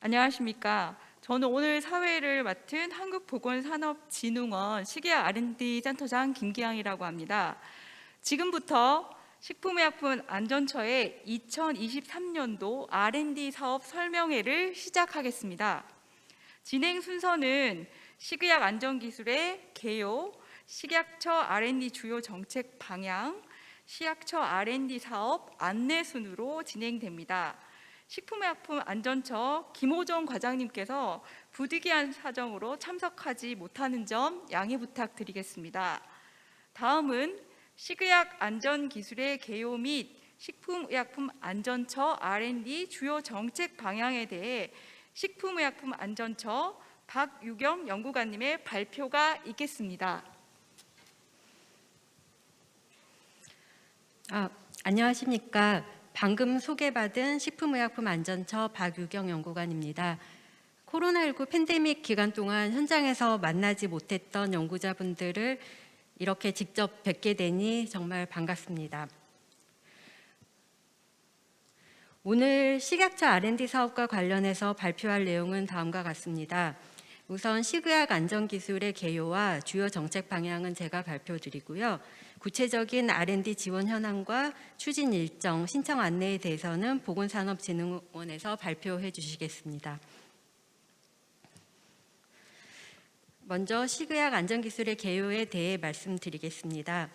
안녕하십니까. 저는 오늘 사회를 맡은 한국보건산업진흥원 식약 R&D 센터장 김기양이라고 합니다. 지금부터 식품의약품안전처의 2023년도 R&D 사업 설명회를 시작하겠습니다. 진행 순서는 식의약 안전기술의 개요, 식약처 R&D 주요 정책 방향, 식약처 R&D 사업 안내 순으로 진행됩니다. 식품의약품안전처 김호정 과장님께서 부득이한 사정으로 참석하지 못하는 점 양해 부탁드리겠습니다. 다음은 식의약 안전기술의 개요 및 식품의약품안전처 R&D 주요 정책 방향에 대해 식품의약품안전처 박유경 연구관님의 발표가 있겠습니다. 안녕하십니까. 방금 소개받은 식품의약품안전처 박유경 연구관입니다. 코로나19 팬데믹 기간 동안 현장에서 만나지 못했던 연구자분들을 이렇게 직접 뵙게 되니 정말 반갑습니다. 오늘 식약처 R&D 사업과 관련해서 발표할 내용은 다음과 같습니다. 우선 식의약 안전기술의 개요와 주요 정책 방향은 제가 발표드리고요. 구체적인 R&D 지원 현황과 추진 일정, 신청 안내에 대해서는 보건산업진흥원에서 발표해 주시겠습니다. 먼저 식의약 안전기술의 개요에 대해 말씀드리겠습니다.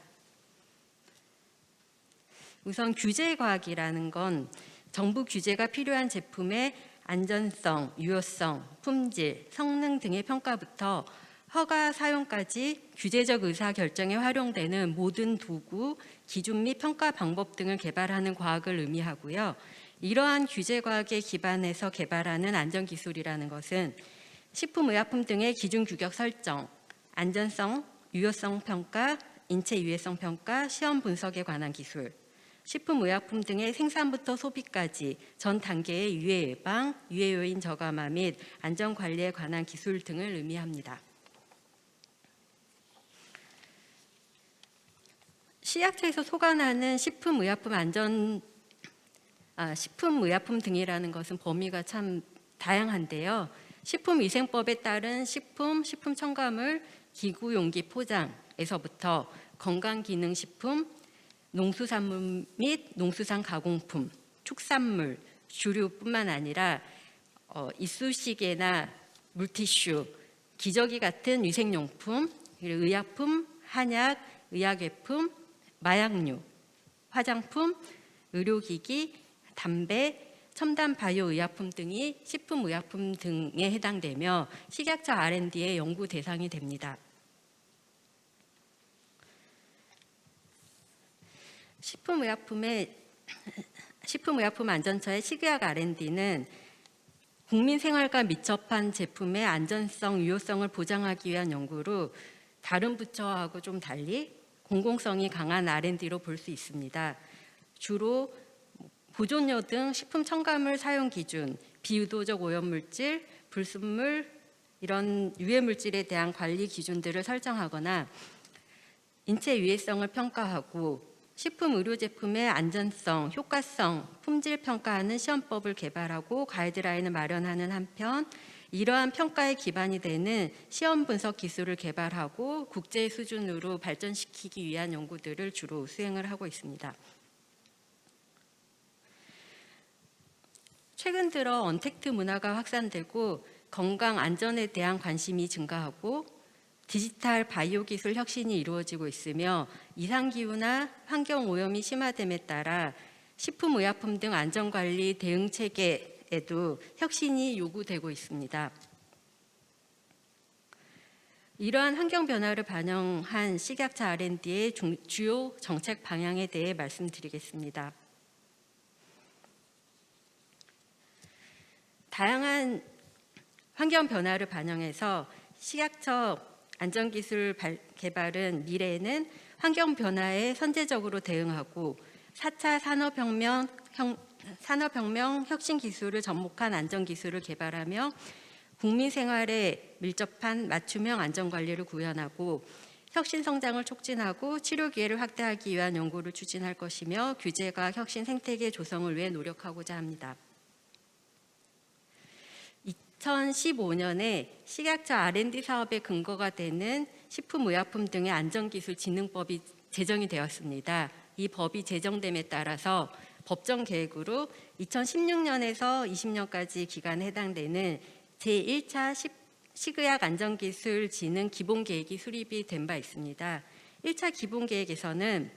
우선 규제과학이라는 건 정부 규제가 필요한 제품의 안전성, 유효성, 품질, 성능 등의 평가부터 허가 사용까지 규제적 의사결정에 활용되는 모든 도구, 기준 및 평가 방법 등을 개발하는 과학을 의미하고요. 이러한 규제과학에 기반해서 개발하는 안전기술이라는 것은 식품의약품 등의 기준 규격 설정, 안전성, 유효성 평가, 인체 유해성 평가, 시험 분석에 관한 기술, 식품의약품 등의 생산부터 소비까지 전 단계의 유해 예방, 유해 요인 저감화 및 안전관리에 관한 기술 등을 의미합니다. 식약처에서 소관하는 식품의약품 등이라는 것은 범위가 참 다양한데요. 식품위생법에 따른 식품 첨가물, 기구 용기 포장에서부터 건강기능식품, 농수산물 및 농수산 가공품, 축산물, 주류뿐만 아니라 이쑤시개나 물티슈, 기저귀 같은 위생용품, 의약품, 한약, 의약외품, 마약류, 화장품, 의료기기, 담배, 첨단 바이오 의약품 등이 식품의약품 등에 해당되며 식약처 R&D의 연구 대상이 됩니다. 식품의약품안전처의 식의약 R&D는 국민 생활과 밀접한 제품의 안전성, 유효성을 보장하기 위한 연구로 다른 부처하고 좀 달리 공공성이 강한 R&D로 볼 수 있습니다. 주로 보존료 등 식품 첨가물 사용 기준, 비의도적 오염물질, 불순물, 이런 유해물질에 대한 관리 기준들을 설정하거나 인체 유해성을 평가하고 식품 의료 제품의 안전성, 효과성, 품질 평가하는 시험법을 개발하고 가이드라인을 마련하는 한편 이러한 평가에 기반이 되는 시험 분석 기술을 개발하고 국제 수준으로 발전시키기 위한 연구들을 주로 수행을 하고 있습니다. 최근 들어 언택트 문화가 확산되고 건강 안전에 대한 관심이 증가하고 디지털 바이오 기술 혁신이 이루어지고 있으며 이상기후나 환경오염이 심화됨에 따라 식품의약품 등 안전관리 대응 체계에도 혁신이 요구되고 있습니다. 이러한 환경 변화를 반영한 식약처 R&D의 주요 정책 방향에 대해 말씀드리겠습니다. 다양한 환경 변화를 반영해서 식약처 안전기술 개발은 미래에는 환경 변화에 선제적으로 대응하고 4차 산업혁명 혁신 기술을 접목한 안전기술을 개발하며 국민 생활에 밀접한 맞춤형 안전관리를 구현하고 혁신 성장을 촉진하고 치료 기회를 확대하기 위한 연구를 추진할 것이며 규제가 혁신 생태계 조성을 위해 노력하고자 합니다. 2015년에 식약처 R&D 사업의 근거가 되는 식품의약품 등의 안전기술진흥법이 제정이 되었습니다. 이 법이 제정됨에 따라서 법정 계획으로 2016년에서 20년까지 기간에 해당되는 제1차 식의약 안전기술 진흥 기본계획이 수립이 된 바 있습니다. 1차 기본계획에서는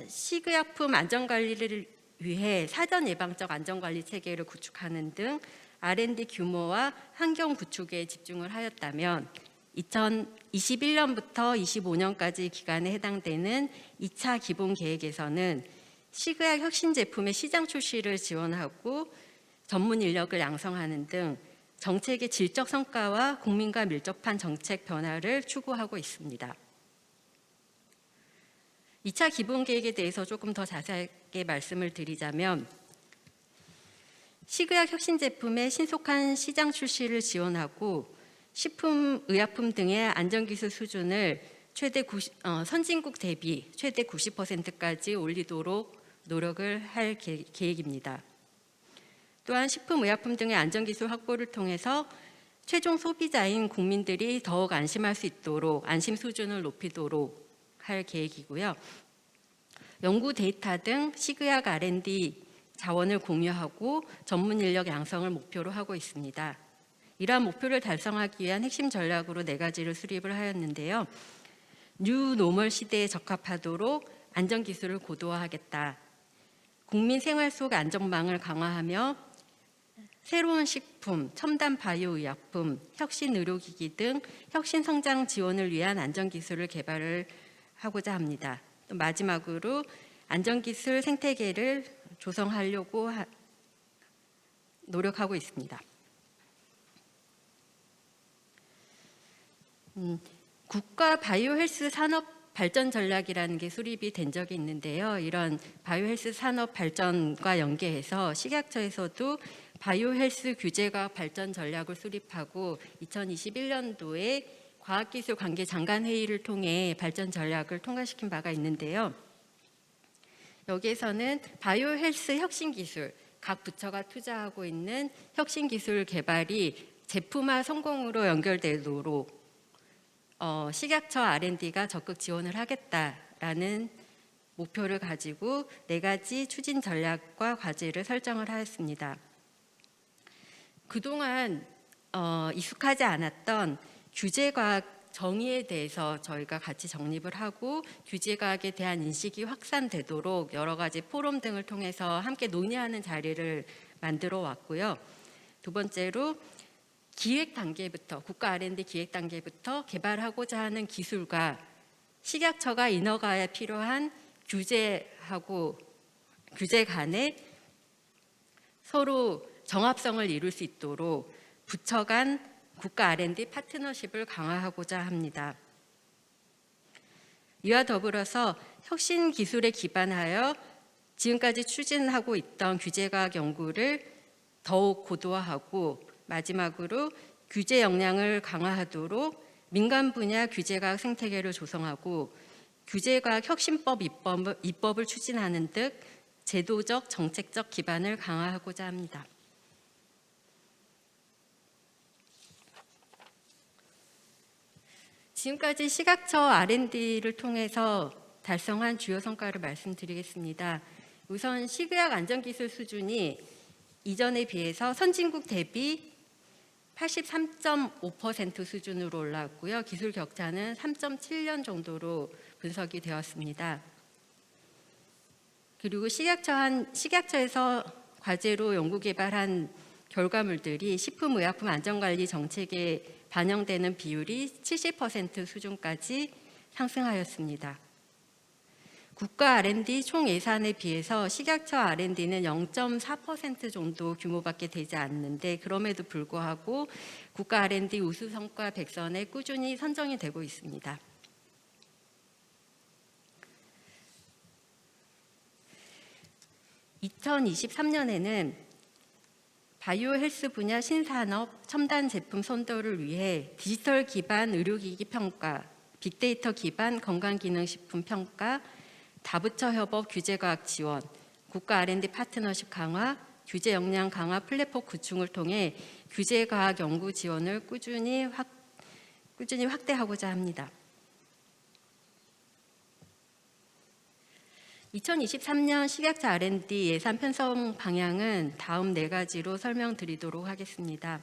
식의약품 안전관리를 위해 사전 예방적 안전관리 체계를 구축하는 등 R&D 규모와 환경 구축에 집중을 하였다면 2021년부터 25년까지 기간에 해당되는 2차 기본계획에서는 식의약 혁신 제품의 시장 출시를 지원하고 전문 인력을 양성하는 등 정책의 질적 성과와 국민과 밀접한 정책 변화를 추구하고 있습니다. 2차 기본계획에 대해서 조금 더 자세하게 말씀을 드리자면 식의약 혁신 제품의 신속한 시장 출시를 지원하고 식품의약품 등의 안전기술 수준을 선진국 대비 최대 90%까지 올리도록 노력을 할 계획입니다. 또한 식품의약품 등의 안전기술 확보를 통해서 최종 소비자인 국민들이 더욱 안심할 수 있도록 안심 수준을 높이도록 할 계획이고요. 연구 데이터 등 식의약 R&D 자원을 공유하고 전문 인력 양성을 목표로 하고 있습니다. 이러한 목표를 달성하기 위한 핵심 전략으로 4가지를 수립을 하였는데요. 뉴 노멀 시대에 적합하도록 안전기술을 고도화하겠다. 국민 생활 속 안전망을 강화하며 새로운 식품, 첨단 바이오 의약품, 혁신 의료기기 등 혁신 성장 지원을 위한 안전기술을 개발을 하고자 합니다. 또 마지막으로 안전기술 생태계를 조성하려고 노력하고 있습니다. 국가 바이오 헬스 산업 발전 전략이라는 게 수립이 된 적이 있는데요. 이런 바이오 헬스 산업 발전과 연계해서 식약처에서도 바이오 헬스 규제과 발전 전략을 수립하고 2021년도에 과학기술 관계 장관 회의를 통해 발전 전략을 통과시킨 바가 있는데요. 여기에서는 바이오 헬스 혁신 기술, 각 부처가 투자하고 있는 혁신 기술 개발이 제품화 성공으로 연결되도록 식약처 R&D가 적극 지원을 하겠다라는 목표를 가지고 4가지 추진 전략과 과제를 설정을 하였습니다. 그동안 익숙하지 않았던 규제과학 정의에 대해서 저희가 같이 정립을 하고 규제과학에 대한 인식이 확산되도록 여러 가지 포럼 등을 통해서 함께 논의하는 자리를 만들어 왔고요. 2번째로 기획 단계부터 국가 R&D 기획 단계부터 개발하고자 하는 기술과 식약처가 인허가에 필요한 규제 간에 서로 정합성을 이룰 수 있도록 부처 간 국가 R&D 파트너십을 강화하고자 합니다. 이와 더불어서 혁신 기술에 기반하여 지금까지 추진하고 있던 규제과학 연구를 더욱 고도화하고 마지막으로 규제 역량을 강화하도록 민간 분야 규제과학 생태계를 조성하고 규제과학 혁신법 입법을 추진하는 등 제도적 정책적 기반을 강화하고자 합니다. 지금까지 식약처 R&D를 통해서 달성한 주요 성과를 말씀드리겠습니다. 우선 식의약 안전기술 수준이 이전에 비해서 선진국 대비 83.5% 수준으로 올라왔고요. 기술 격차는 3.7년 정도로 분석이 되었습니다. 그리고 식약처에서 과제로 연구 개발한 결과물들이 식품의약품 안전관리 정책에 반영되는 비율이 70% 수준까지 상승하였습니다. 국가 R&D 총 예산에 비해서 식약처 R&D는 0.4% 정도 규모밖에 되지 않는데 그럼에도 불구하고 국가 R&D 우수 성과 100선에 꾸준히 선정이 되고 있습니다. (2023년에는) 바이오 헬스 분야 신산업 첨단 제품 선도를 위해 디지털 기반 의료기기 평가, 빅데이터 기반 건강기능식품 평가, 다부처 협업 규제과학 지원, 국가 R&D 파트너십 강화, 규제 역량 강화 플랫폼 구축을 통해 규제과학 연구 지원을 꾸준히 확대하고자 합니다. 2023년 식약처 R&D 예산 편성 방향은 다음 4가지로 설명드리도록 하겠습니다.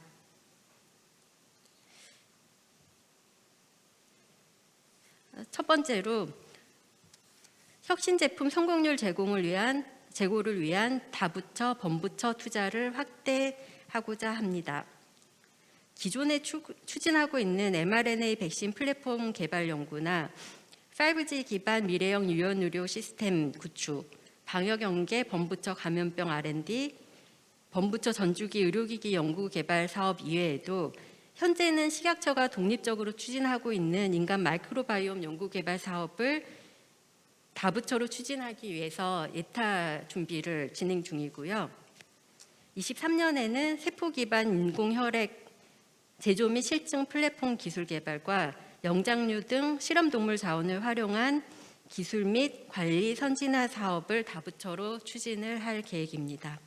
첫 번째로 혁신 제품 성공률 제고를 위한 다부처, 범부처 투자를 확대하고자 합니다. 기존에 추진하고 있는 mRNA 백신 플랫폼 개발 연구나 5G 기반 미래형 유연 의료 시스템 구축, 방역 연계 범부처 감염병 R&D, 범부처 전주기 의료기기 연구 개발 사업 이외에도 현재는 식약처가 독립적으로 추진하고 있는 인간 마이크로바이옴 연구 개발 사업을 다부처로 추진하기 위해서 예타 준비를 진행 중이고요. 23년에는 세포 기반 인공혈액 제조 및 실증 플랫폼 기술 개발과 영장류 등 실험동물 자원을 활용한 기술 및 관리 선진화 사업을 다부처로 추진을 할 계획입니다.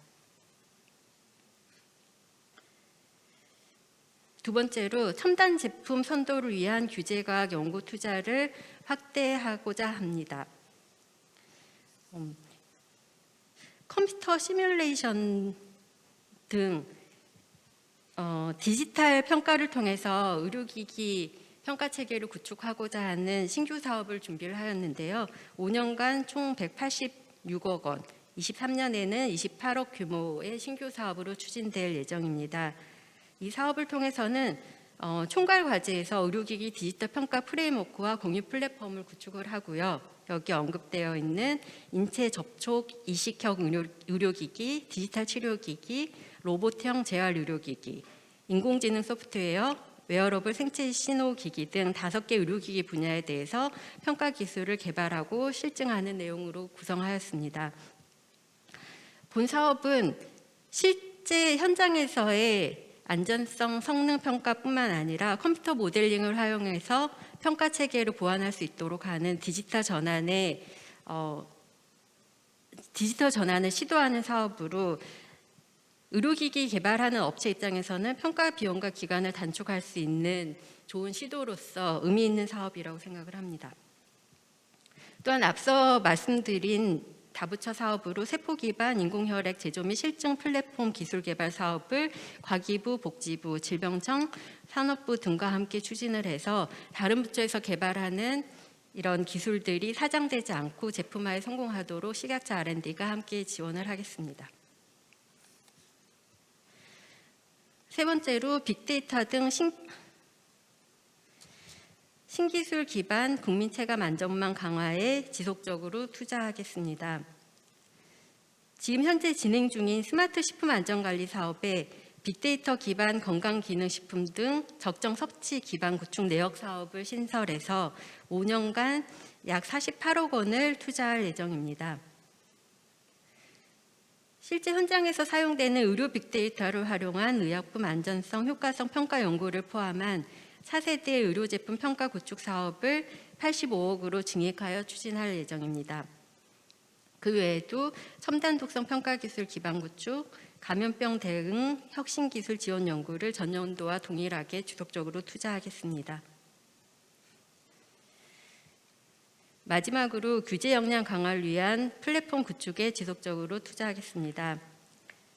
두 번째로 첨단 제품 선도를 위한 규제과학 연구 투자를 확대하고자 합니다. 컴퓨터 시뮬레이션 등 디지털 평가를 통해서 의료기기 평가 체계를 구축하고자 하는 신규 사업을 준비를 하였는데요. 5년간 총 186억 원, 23년에는 28억 규모의 신규 사업으로 추진될 예정입니다. 이 사업을 통해서는 총괄 과제에서 의료기기 디지털 평가 프레임워크와 공유 플랫폼을 구축을 하고요. 여기 언급되어 있는 인체 접촉 이식형 의료기기, 디지털 치료기기, 로봇형 재활 의료기기, 인공지능 소프트웨어, 웨어러블 생체 신호기기 등 5개 의료기기 분야에 대해서 평가 기술을 개발하고 실증하는 내용으로 구성하였습니다. 본 사업은 실제 현장에서의 안전성 성능 평가뿐만 아니라 컴퓨터 모델링을 활용해서 평가 체계를 보완할 수 있도록 하는 디지털 전환을 시도하는 사업으로 의료기기 개발하는 업체 입장에서는 평가 비용과 기간을 단축할 수 있는 좋은 시도로서 의미 있는 사업이라고 생각을 합니다. 또한 앞서 말씀드린 다부처 사업으로 세포 기반 인공혈액 제조 및 실증 플랫폼 기술 개발 사업을 과기부, 복지부, 질병청, 산업부 등과 함께 추진을 해서 다른 부처에서 개발하는 이런 기술들이 사장되지 않고 제품화에 성공하도록 식약처 R&D가 함께 지원을 하겠습니다. 세 번째로 빅데이터 등 신기술 기반 국민 체감 안전망 강화에 지속적으로 투자하겠습니다. 지금 현재 진행 중인 스마트 식품 안전관리 사업에 빅데이터 기반 건강기능식품 등 적정 섭취 기반 구축 내역 사업을 신설해서 5년간 약 48억 원을 투자할 예정입니다. 실제 현장에서 사용되는 의료 빅데이터를 활용한 의약품 안전성, 효과성 평가 연구를 포함한 4세대 의료제품 평가 구축 사업을 85억으로 증액하여 추진할 예정입니다. 그 외에도 첨단 독성 평가 기술 기반 구축, 감염병 대응 혁신 기술 지원 연구를 전년도와 동일하게 지속적으로 투자하겠습니다. 마지막으로 규제 역량 강화를 위한 플랫폼 구축에 지속적으로 투자하겠습니다.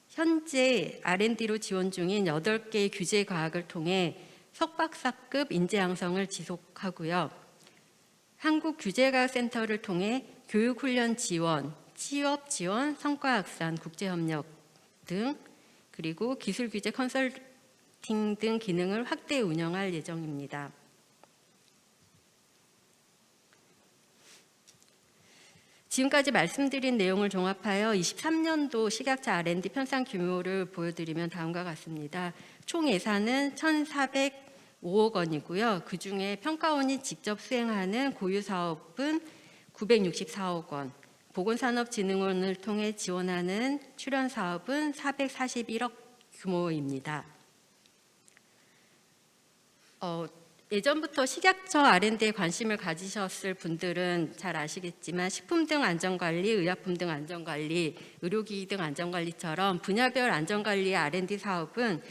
현재 R&D로 지원 중인 8개의 규제 과학을 통해 석박사급 인재 양성을 지속하고요. 한국규제과학센터를 통해 교육훈련 지원, 취업 지원, 성과 확산, 국제협력 등 그리고 기술규제 컨설팅 등 기능을 확대 운영할 예정입니다. 지금까지 말씀드린 내용을 종합하여 23년도 식약처 R&D 편성 규모를 보여드리면 다음과 같습니다. 총 예산은 1,405억 원이고요. 그중에 평가원이 직접 수행하는 고유 사업은 964억 원, 보건산업진흥원을 통해 지원하는 출연 사업은 441억 규모입니다. 예전부터 식약처 R&D에 관심을 가지셨을 분들은 잘 아시겠지만 식품 등 안전관리, 의약품 등 안전관리, 의료기기 등 안전관리처럼 분야별 안전관리의 R&D 사업은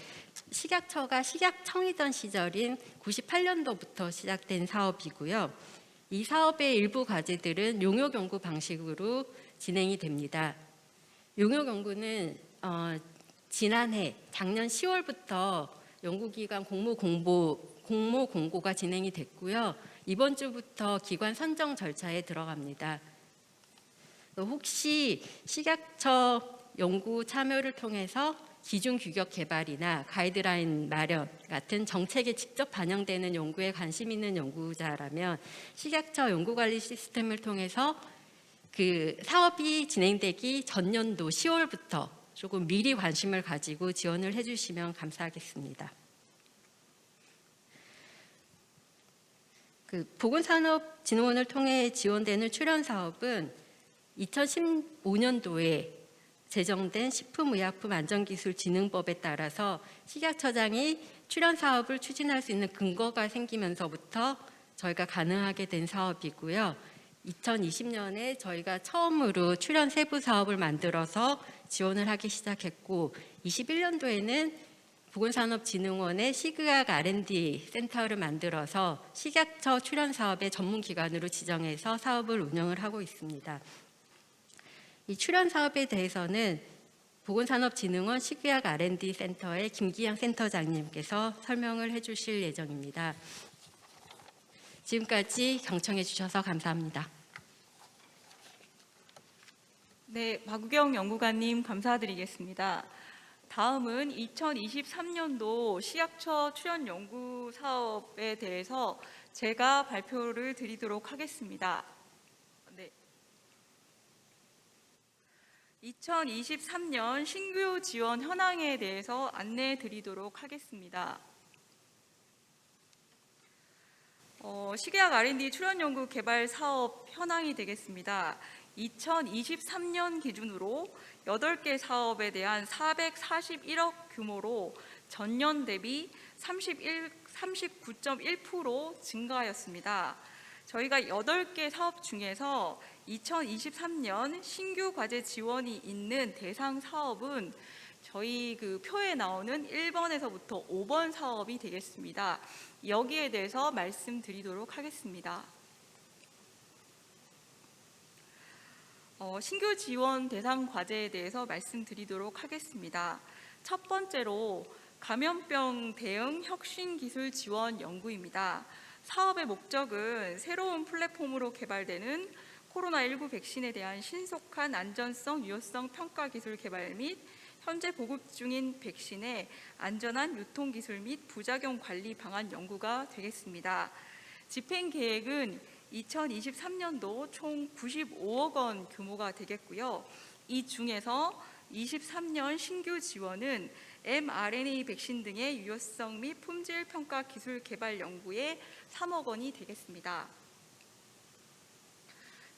식약처가 식약청이던 시절인 98년도부터 시작된 사업이고요. 이 사업의 일부 과제들은 용역 연구 방식으로 진행이 됩니다. 용역 연구는 작년 10월부터 연구기관 공모 공고가 진행이 됐고요. 이번 주부터 기관 선정 절차에 들어갑니다. 혹시 식약처 연구 참여를 통해서 기준 규격 개발이나 가이드라인 마련 같은 정책에 직접 반영되는 연구에 관심 있는 연구자라면 식약처 연구관리 시스템을 통해서 그 사업이 진행되기 전년도 10월부터 조금 미리 관심을 가지고 지원을 해주시면 감사하겠습니다. 보건산업진흥원을 통해 지원되는 출연 사업은 2015년도에 제정된 식품의약품안전기술진흥법에 따라서 식약처장이 출연 사업을 추진할 수 있는 근거가 생기면서부터 저희가 가능하게 된 사업이고요. 2020년에 저희가 처음으로 출연 세부 사업을 만들어서 지원을 하기 시작했고 21년도에는 보건산업진흥원의 식의학 R&D 센터를 만들어서 식약처 출연 사업의 전문기관으로 지정해서 사업을 운영을 하고 있습니다. 이 출연 사업에 대해서는 보건산업진흥원 식의학 R&D 센터의 김기양 센터장님께서 설명을 해주실 예정입니다. 지금까지 경청해 주셔서 감사합니다. 네, 박우경 연구관님 감사드리겠습니다. 다음은 2023년도 식약처 출연 연구 사업에 대해서 제가 발표를 드리도록 하겠습니다. 2023년 신규 지원 현황에 대해서 안내해 드리도록 하겠습니다. 식의학 R&D 출연 연구 개발 사업 현황이 되겠습니다. 2023년 기준으로 8개 사업에 대한 441억 규모로 전년 대비 39.1% 증가하였습니다. 저희가 8개 사업 중에서 2023년 신규 과제 지원이 있는 대상 사업은 저희 그 표에 나오는 1번에서부터 5번 사업이 되겠습니다. 여기에 대해서 말씀드리도록 하겠습니다. 신규 지원 대상 과제에 대해서 말씀드리도록 하겠습니다. 첫 번째로 감염병 대응 혁신 기술 지원 연구입니다. 사업의 목적은 새로운 플랫폼으로 개발되는 코로나19 백신에 대한 신속한 안전성, 유효성 평가 기술 개발 및 현재 보급 중인 백신의 안전한 유통 기술 및 부작용 관리 방안 연구가 되겠습니다. 집행 계획은 2023년도 총 95억 원 규모가 되겠고요. 이 중에서 23년 신규 지원은 mRNA 백신 등의 유효성 및 품질 평가 기술 개발 연구에 3억 원이 되겠습니다.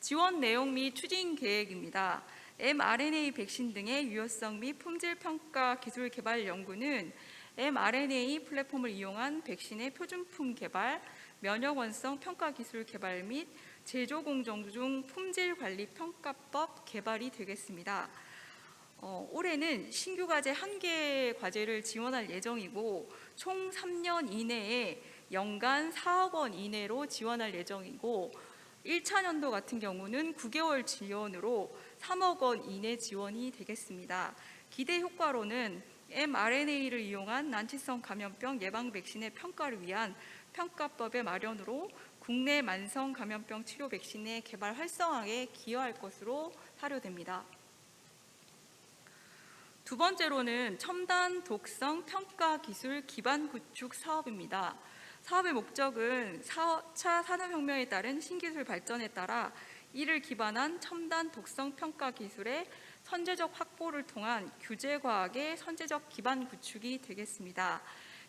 지원 내용 및 추진 계획입니다. mRNA 백신 등의 유효성 및 품질 평가 기술 개발 연구는 mRNA 플랫폼을 이용한 백신의 표준품 개발, 면역 원성 평가 기술 개발 및 제조 공정 중 품질 관리 평가법 개발이 되겠습니다. 올해는 신규 과제 1개 과제를 지원할 예정이고 총 3년 이내에 연간 4억 원 이내로 지원할 예정이고 1차 년도 같은 경우는 9개월 지원으로 3억 원 이내 지원이 되겠습니다. 기대 효과로는 mRNA를 이용한 난치성 감염병 예방 백신의 평가를 위한 평가법의 마련으로 국내 만성 감염병 치료 백신의 개발 활성화에 기여할 것으로 사료됩니다. 두 번째로는 첨단 독성 평가 기술 기반 구축 사업입니다. 사업의 목적은 4차 산업혁명에 따른 신기술 발전에 따라 이를 기반한 첨단 독성 평가 기술의 선제적 확보를 통한 규제과학의 선제적 기반 구축이 되겠습니다.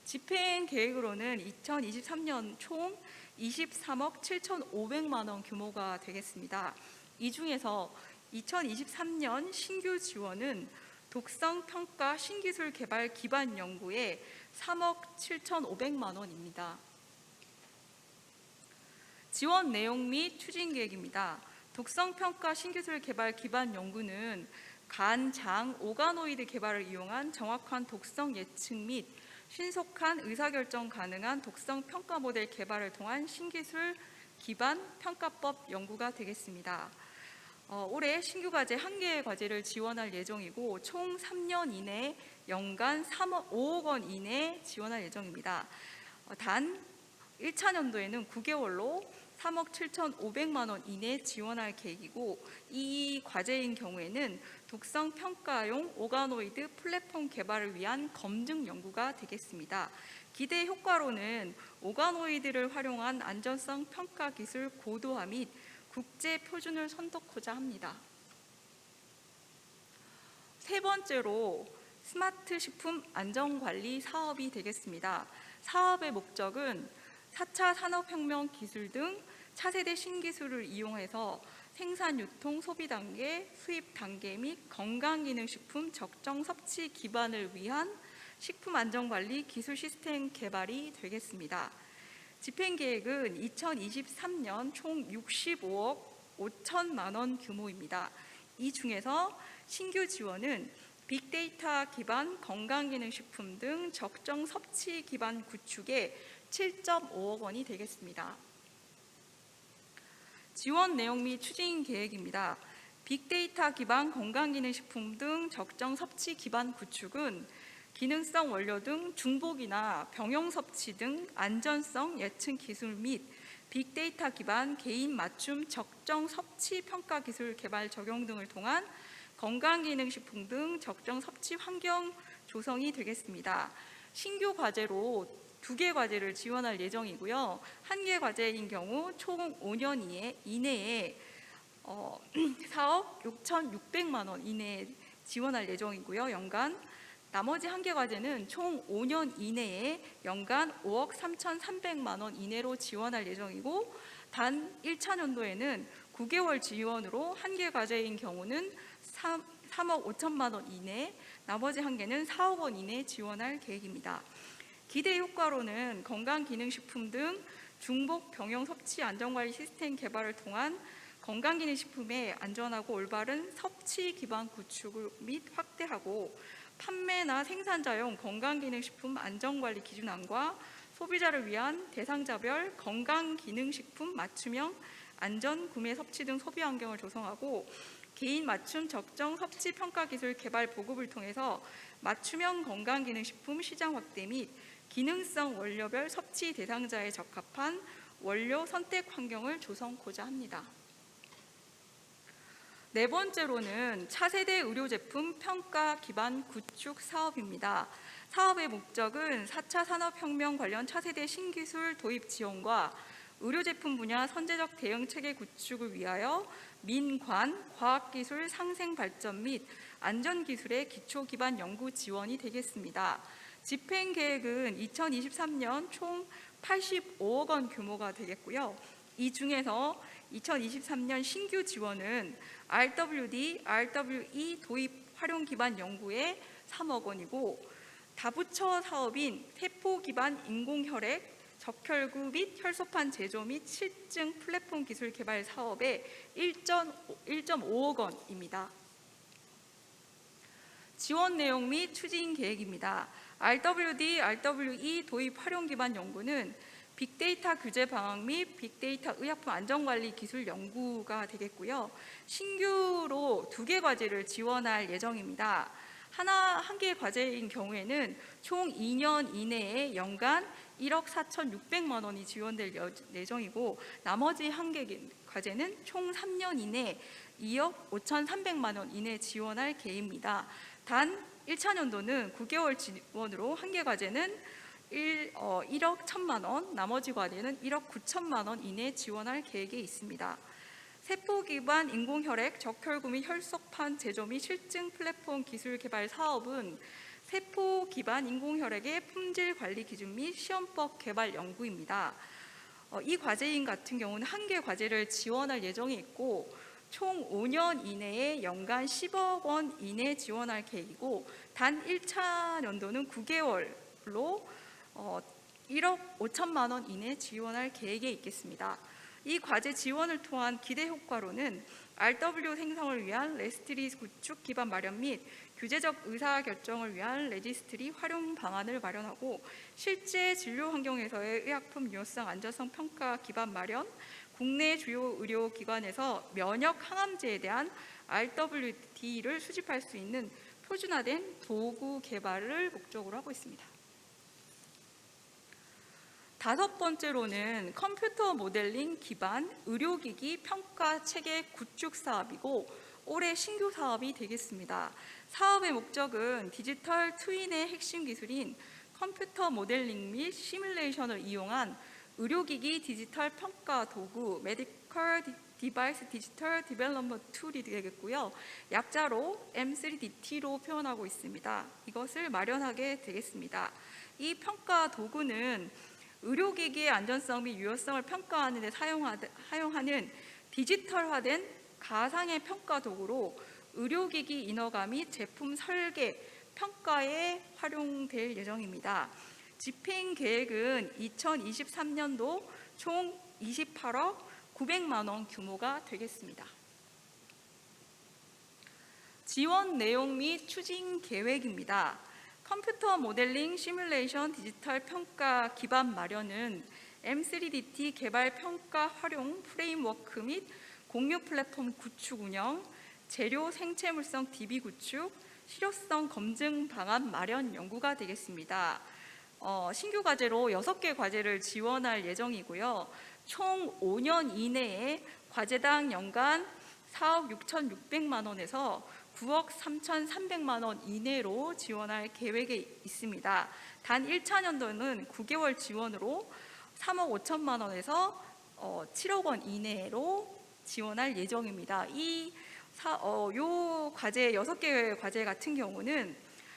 집행 계획으로는 2023년 총 23억 7,500만 원 규모가 되겠습니다. 이 중에서 2023년 신규 지원은 독성 평가 신기술 개발 기반 연구에 3억 7,500만 원입니다. 지원 내용 및 추진 계획입니다. 독성 평가 신기술 개발 기반 연구는 간, 장, 오가노이드 개발을 이용한 정확한 독성 예측 및 신속한 의사결정 가능한 독성 평가 모델 개발을 통한 신기술 기반 평가법 연구가 되겠습니다. 올해 신규 과제 1개의 과제를 지원할 예정이고 총 3년 이내에 연간 5억 원 이내에 지원할 예정입니다. 단 1차 년도에는 9개월로 3억 7,500만 원 이내에 지원할 계획이고, 이 과제인 경우에는 독성 평가용 오가노이드 플랫폼 개발을 위한 검증 연구가 되겠습니다. 기대 효과로는 오가노이드를 활용한 안전성 평가 기술 고도화 및 국제 표준을 선도하고자 합니다. 세 번째로 스마트 식품 안전관리 사업이 되겠습니다. 사업의 목적은 4차 산업혁명 기술 등 차세대 신기술을 이용해서 생산, 유통, 소비 단계, 수입 단계 및 건강기능식품 적정 섭취 기반을 위한 식품 안전관리 기술 시스템 개발이 되겠습니다. 집행계획은 2023년 총 65억 5천만 원 규모입니다. 이 중에서 신규 지원은 빅데이터 기반 건강기능식품 등 적정 섭취 기반 구축에 7.5억 원이 되겠습니다. 지원 내용 및 추진 계획입니다. 빅데이터 기반 건강기능식품 등 적정 섭취 기반 구축은 기능성 원료 등 중복이나 병용 섭취 등 안전성 예측 기술 및 빅데이터 기반 개인 맞춤 적정 섭취 평가 기술 개발 적용 등을 통한 건강기능식품 등 적정 섭취 환경 조성이 되겠습니다. 신규 과제로 2개 과제를 지원할 예정이고요. 1개 과제인 경우 총 5년 이내에 4억 6,600만 원 이내에 지원할 예정이고요. 연간 나머지 1개 과제는 총 5년 이내에 연간 5억 3,300만 원 이내로 지원할 예정이고, 단 1차 년도에는 9개월 지원으로 1개 과제인 경우는 3억 5천만 원 이내, 나머지 1개는 4억 원 이내에 지원할 계획입니다. 기대 효과로는 건강기능식품 등 중복 병용 섭취 안전관리 시스템 개발을 통한 건강기능식품의 안전하고 올바른 섭취 기반 구축 및 확대하고, 판매나 생산자용 건강기능식품 안전관리 기준안과 소비자를 위한 대상자별 건강기능식품 맞춤형 안전 구매 섭취 등 소비 환경을 조성하고, 개인 맞춤 적정 섭취 평가 기술 개발 보급을 통해서 맞춤형 건강기능식품 시장 확대 및 기능성 원료별 섭취 대상자에 적합한 원료 선택 환경을 조성하고자 합니다. 네 번째로는 차세대 의료제품 평가 기반 구축 사업입니다. 사업의 목적은 4차 산업혁명 관련 차세대 신기술 도입 지원과 의료제품 분야 선제적 대응 체계 구축을 위하여 민관, 과학기술 상생 발전 및 안전기술의 기초 기반 연구 지원이 되겠습니다. 집행 계획은 2023년 총 85억 원 규모가 되겠고요. 이 중에서 2023년 신규 지원은 RWD, RWE 도입 활용 기반 연구에 3억 원이고, 다부처 사업인 세포 기반 인공혈액, 적혈구 및 혈소판 제조 및 실증 플랫폼 기술 개발 사업에 1.5억 원입니다. 지원 내용 및 추진 계획입니다. RWD, RWE 도입 활용 기반 연구는 빅데이터 규제 방안 및 빅데이터 의약품 안전관리 기술 연구가 되겠고요. 신규로 2개 과제를 지원할 예정입니다. 한 개 과제인 경우에는 총 2년 이내에 연간 1억 4,600만 원이 지원될 예정이고, 나머지 1개 과제는 총 3년 이내 2억 5,300만 원 이내 지원할 계획입니다. 단 1차 년도는 9개월 지원으로 1개 과제는 1억 1천만 원, 나머지 과제는 1억 9천만 원 이내 지원할 계획에 있습니다. 세포 기반 인공혈액, 적혈구 및 혈소판 제조 및 실증 플랫폼 기술 개발 사업은 세포 기반 인공혈액의 품질 관리 기준 및 시험법 개발 연구입니다. 이 과제인 같은 경우는 1개 과제를 지원할 예정이 있고, 총 5년 이내에 연간 10억 원 이내 지원할 계획이고, 단 1차 연도는 9개월로 1억 5천만 원 이내 지원할 계획에 있겠습니다. 이 과제 지원을 통한 기대 효과로는 RW 생성을 위한 레스티리 구축 기반 마련 및 규제적 의사결정을 위한 레지스트리 활용 방안을 마련하고 실제 진료 환경에서의 의약품 유효성 안전성 평가 기반 마련, 국내 주요 의료기관에서 면역 항암제에 대한 RWD를 수집할 수 있는 표준화된 도구 개발을 목적으로 하고 있습니다. 다섯 번째로는 컴퓨터 모델링 기반 의료기기 평가 체계 구축 사업이고 올해 신규 사업이 되겠습니다. 사업의 목적은 디지털 트윈의 핵심 기술인 컴퓨터 모델링 및 시뮬레이션을 이용한 의료기기 디지털 평가 도구 메디컬 디바이스 디지털 디벨롭먼트 툴이 되겠고요. 약자로 M3DT로 표현하고 있습니다. 이것을 마련하게 되겠습니다. 이 평가 도구는 의료기기의 안전성 및 유효성을 평가하는 데 사용하는 디지털화된 가상의 평가 도구로 의료기기 인허가 및 제품 설계, 평가에 활용될 예정입니다. 집행 계획은 2023년도 총 28억 900만 원 규모가 되겠습니다. 지원 내용 및 추진 계획입니다. 컴퓨터 모델링 시뮬레이션 디지털 평가 기반 마련은 M3DT 개발 평가 활용 프레임워크 및 공유 플랫폼 구축 운영, 재료 생체물성 DB 구축, 실효성 검증 방안 마련 연구가 되겠습니다. 신규 과제로 6개 과제를 지원할 예정이고요. 총 5년 이내에 과제당 연간 4억 6,600만 원에서 9억 3,300만 원 이내로 지원할 계획에 있습니다. 단 1차년도는 9개월 지원으로 3억 5천만 원에서 7억 원 이내로 지원할 예정입니다. 요 과제 6개 과제 같은 경우는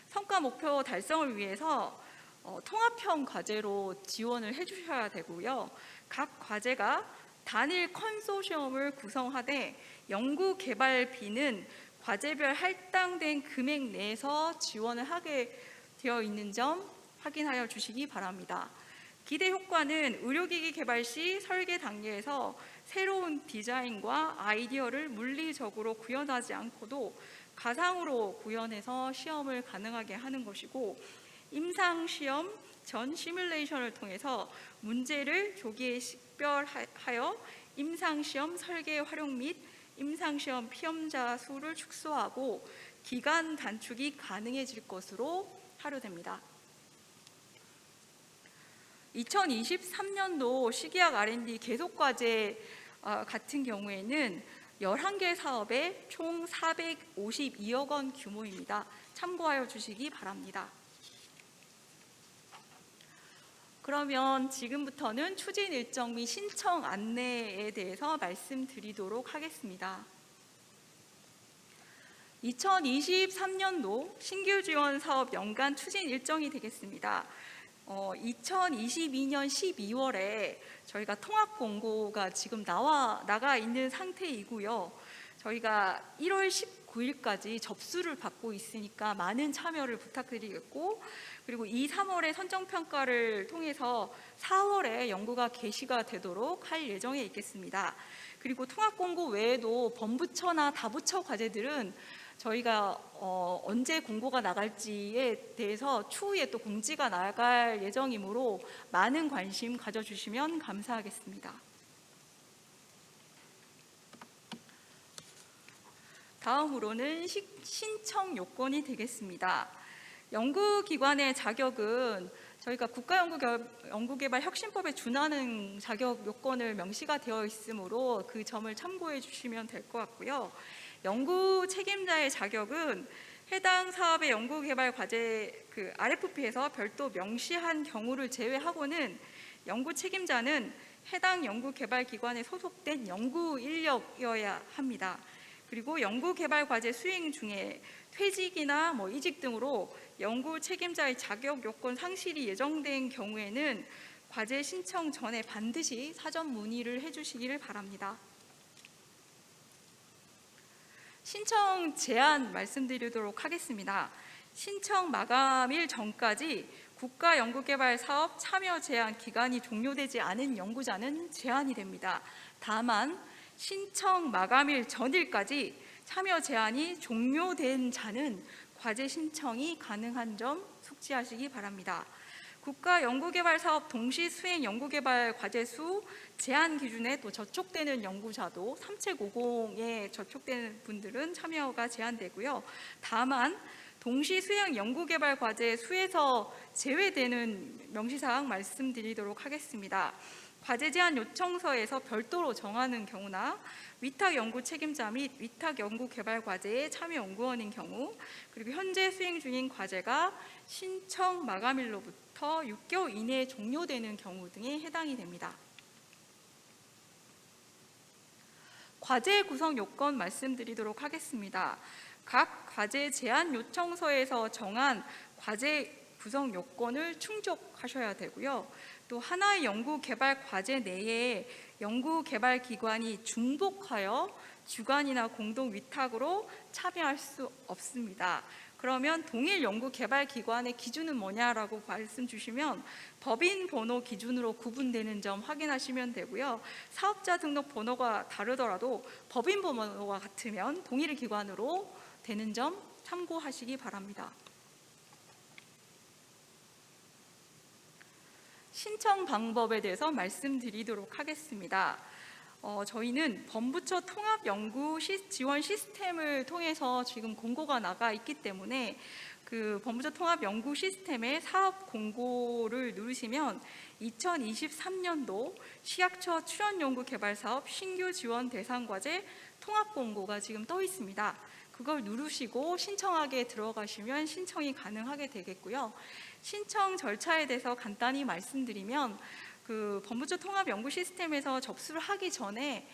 성과 목표 달성을 위해서 통합형 과제로 지원을 해주셔야 되고요. 각 과제가 단일 컨소시엄을 구성하되 연구 개발비는 과제별 할당된 금액 내에서 지원을 하게 되어 있는 점 확인하여 주시기 바랍니다. 기대 효과는 의료기기 개발 시 설계 단계에서 새로운 디자인과 아이디어를 물리적으로 구현하지 않고도 가상으로 구현해서 시험을 가능하게 하는 것이고, 임상시험 전 시뮬레이션을 통해서 문제를 조기에 식별하여 임상시험 설계 활용 및 임상시험 피험자 수를 축소하고 기간 단축이 가능해질 것으로 하루됩니다. 2023년도 시기약 R&D 계속과제 같은 경우에는 11개 사업에 총 452억 원 규모입니다. 참고하여 주시기 바랍니다. 그러면 지금부터는 추진 일정 및 신청 안내에 대해서 말씀드리도록 하겠습니다. 2023년도 신규 지원 사업 연간 추진 일정이 되겠습니다. 2022년 12월에 저희가 통합 공고가 지금 나가 있는 상태이고요. 저희가 1월 19일까지 접수를 받고 있으니까 많은 참여를 부탁드리겠고, 그리고 2, 3월에 선정평가를 통해서 4월에 연구가 개시가 되도록 할 예정에 있겠습니다. 그리고 통합 공고 외에도 범부처나 다부처 과제들은 저희가 언제 공고가 나갈지에 대해서 추후에 또 공지가 나갈 예정이므로 많은 관심 가져주시면 감사하겠습니다. 다음으로는 신청 요건이 되겠습니다. 연구기관의 자격은 저희가 국가연구개발혁신법에 준하는 자격 요건을 명시가 되어 있으므로 그 점을 참고해 주시면 될 것 같고요. 연구 책임자의 자격은 해당 사업의 연구개발 과제 RFP에서 별도 명시한 경우를 제외하고는 연구 책임자는 해당 연구개발기관에 소속된 연구 인력이어야 합니다. 그리고 연구개발 과제 수행 중에 퇴직이나 이직 등으로 연구 책임자의 자격 요건 상실이 예정된 경우에는 과제 신청 전에 반드시 사전 문의를 해주시기를 바랍니다. 신청 제한 말씀드리도록 하겠습니다. 신청 마감일 전까지 국가연구개발사업 참여 제한 기간이 종료되지 않은 연구자는 제한이 됩니다. 다만 신청 마감일 전일까지 참여 제한이 종료된 자는 과제 신청이 가능한 점 숙지하시기 바랍니다. 국가연구개발사업 동시수행 연구개발 과제 수 제한 기준에 또 저촉되는 연구자도 3750에 저촉되는 분들은 참여가 제한되고요. 다만 동시수행 연구개발 과제 수에서 제외되는 명시사항 말씀드리도록 하겠습니다. 과제 제한 요청서에서 별도로 정하는 경우나 위탁 연구 책임자 및 위탁 연구 개발 과제의 참여 연구원인 경우, 그리고 현재 수행 중인 과제가 신청 마감일로부터 6개월 이내에 종료되는 경우 등에 해당이 됩니다. 과제 구성 요건 말씀드리도록 하겠습니다. 각 과제 제안 요청서에서 정한 과제 구성 요건을 충족하셔야 되고요. 또 하나의 연구 개발 과제 내에 연구 개발 기관이 중복하여 주관이나 공동 위탁으로 참여할 수 없습니다. 그러면 동일 연구 개발 기관의 기준은 뭐냐라고 말씀 주시면 법인 번호 기준으로 구분되는 점 확인하시면 되고요. 사업자 등록 번호가 다르더라도 법인 번호가 같으면 동일 기관으로 되는 점 참고하시기 바랍니다. 신청 방법에 대해서 말씀드리도록 하겠습니다. 저희는 범부처 통합연구 지원 시스템을 통해서 지금 공고가 나가 있기 때문에 그 범부처 통합연구 시스템의 사업 공고를 누르시면 2023년도 식약처 출연연구개발사업 신규 지원 대상 과제 통합 공고가 지금 떠 있습니다. 그걸 누르시고 신청하게 들어가시면 신청이 가능하게 되겠고요. 신청 절차에 대해서 간단히 말씀드리면 그 범부처 통합 연구 시스템에서 접수를 하기 전에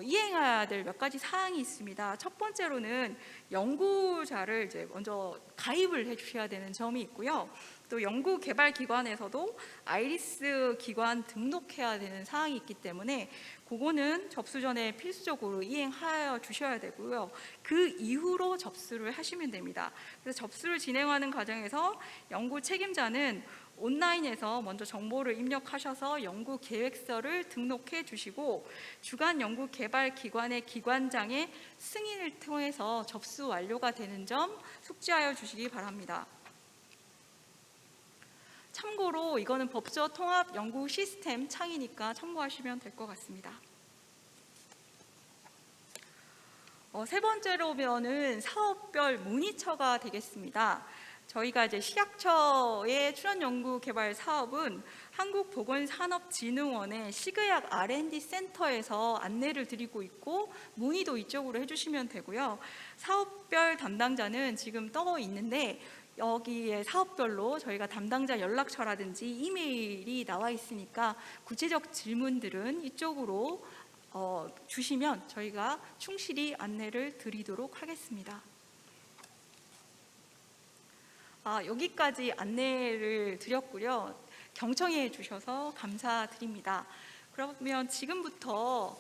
이행해야 될 몇 가지 사항이 있습니다. 첫 번째로는 연구자를 이제 먼저 가입을 해주셔야 되는 점이 있고요. 또 연구개발기관에서도 아이리스 기관 등록해야 되는 사항이 있기 때문에 그거는 접수 전에 필수적으로 이행하여 주셔야 되고요. 그 이후로 접수를 하시면 됩니다. 그래서 접수를 진행하는 과정에서 연구 책임자는 온라인에서 먼저 정보를 입력하셔서 연구 계획서를 등록해 주시고 주간 연구 개발 기관의 기관장의 승인을 통해서 접수 완료가 되는 점 숙지하여 주시기 바랍니다. 참고로 이거는 법조 통합 연구 시스템 창이니까 참고하시면 될 것 같습니다. 세 번째로는 사업별 문의처가 되겠습니다. 저희가 이제 식약처의 출연연구개발 사업은 한국보건산업진흥원의 식의약 R&D 센터에서 안내를 드리고 있고 문의도 이쪽으로 해주시면 되고요. 사업별 담당자는 지금 떠 있는데 여기에 사업별로 저희가 담당자 연락처라든지 이메일이 나와 있으니까 구체적 질문들은 이쪽으로 주시면 저희가 충실히 안내를 드리도록 하겠습니다. 여기까지 안내를 드렸고요. 경청해 주셔서 감사드립니다. 그러면 지금부터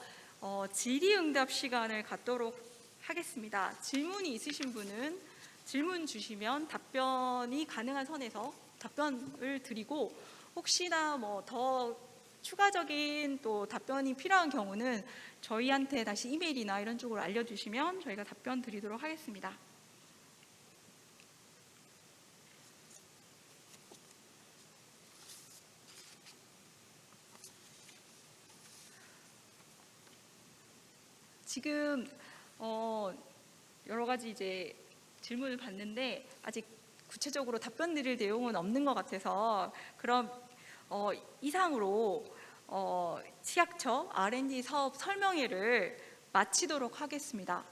질의응답 시간을 갖도록 하겠습니다. 질문이 있으신 분은 질문 주시면 답변이 가능한 선에서 답변을 드리고 혹시나 더 추가적인 또 답변이 필요한 경우는 저희한테 다시 이메일이나 이런 쪽으로 알려주시면 저희가 답변 드리도록 하겠습니다. 지금 여러 가지 이제 질문을 받는데 아직 구체적으로 답변 드릴 내용은 없는 것 같아서 그럼 이상으로 식약처 R&D 사업 설명회를 마치도록 하겠습니다.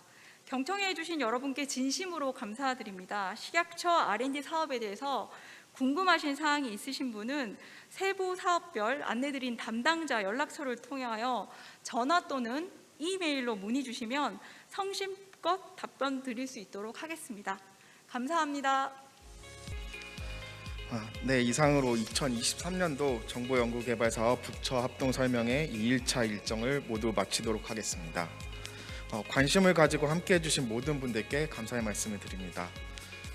경청해 주신 여러분께 진심으로 감사드립니다. 식약처 R&D 사업에 대해서 궁금하신 사항이 있으신 분은 세부 사업별 안내드린 담당자 연락처를 통하여 전화 또는 이메일로 문의 주시면 성심껏 답변 드릴 수 있도록 하겠습니다. 감사합니다. 네, 이상으로 2023년도 정보연구개발사업 부처 합동설명회 2일차 일정을 모두 마치도록 하겠습니다. 관심을 가지고 함께해 주신 모든 분들께 감사의 말씀을 드립니다.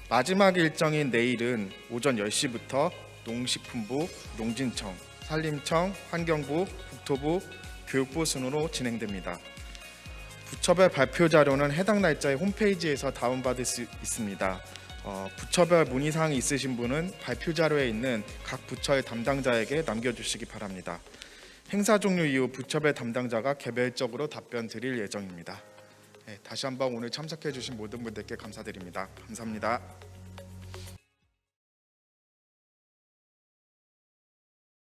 마지막 일정인 내일은 오전 10시부터 농식품부, 농진청, 산림청, 환경부, 국토부, 교육부 순으로 진행됩니다. 부처별 발표 자료는 해당 날짜의 홈페이지에서 다운받을 수 있습니다. 부처별 문의사항이 있으신 분은 발표 자료에 있는 각 부처의 담당자에게 남겨주시기 바랍니다. 행사 종료 이후 부처별 담당자가 개별적으로 답변 드릴 예정입니다. 다시 한번 오늘 참석해 주신 모든 분들께 감사드립니다. 감사합니다.